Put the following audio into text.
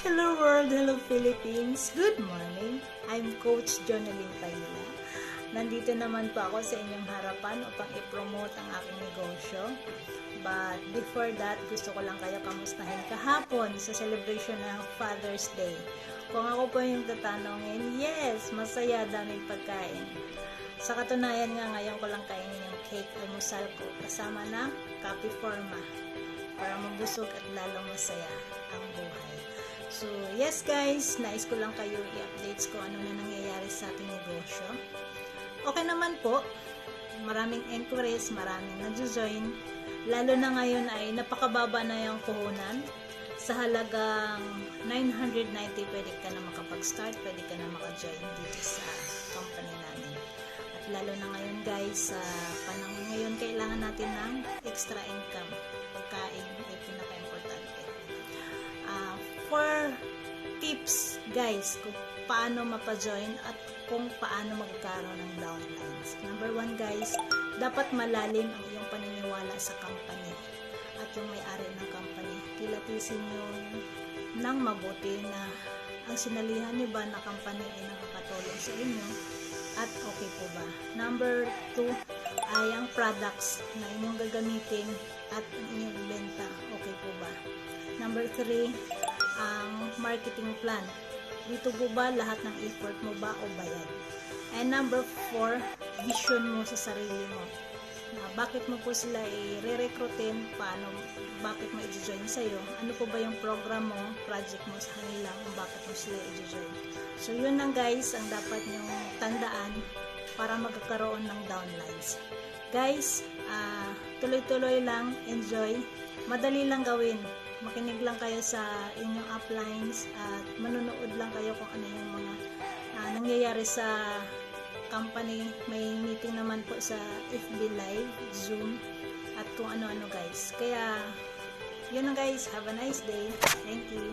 Hello world, hello Philippines, good morning. I'm Coach Jonalyn Paila. Nandito naman po ako sa inyong harapan upang i-promote ang aking negosyo. But before that, gusto ko lang kayo kamustahin kahapon sa celebration ng Father's Day. Kung ako po yung tatanungin, yes, masaya, daming pagkain. Sa katunayan nga, ngayon ko lang kainin yung cake almusal ko kasama ng Coffee Forma para mabusog at lalong masaya ang buhay. So, yes guys, nais ko lang kayo i-updates ko ano na nangyayari sa ating negosyo. Okay naman po, maraming inquiries, maraming nag-join. Lalo na ngayon ay napakababa na yung puhunan. Sa halagang 990, pwede ka na makapag-start, pwede ka na maka-join dito sa company namin. At lalo na ngayon guys, sa panahon ngayon, kailangan natin ng extra income. Pagkain ay pinaka-importante. For tips guys, kung paano mapa-join at kung paano magkaroon ng downlines. Number 1 guys, dapat malalim ang iyong paniniwala sa company at yung may-ari ng company. Kilatisin nyo ng mabuti na ang sinalihan nyo ba na company ay nakakatulong sa inyo at okay po ba. Number 2 ay ang products na inyong gagamitin at ang inyong ibenta, okay po ba. Number 3, ang marketing plan. Dito po ba lahat ng effort mo ba o bayad? And number 4, vision mo sa sarili mo. Bakit mo po sila i-recruitin? Bakit mo i-join sa'yo? Ano po ba yung program mo, project mo sa kanila kung bakit mo sila i-join? So yun lang guys ang dapat nyong tandaan para magkakaroon ng downlines. Guys, tuloy-tuloy lang, enjoy. Madali lang gawin. Makinig lang kayo sa inyong uplines at manonood lang kayo kung ano yung mga nangyayari sa company. May meeting naman po sa FB Live, Zoom, at kung ano-ano guys. Kaya, yun lang guys. Have a nice day. Thank you.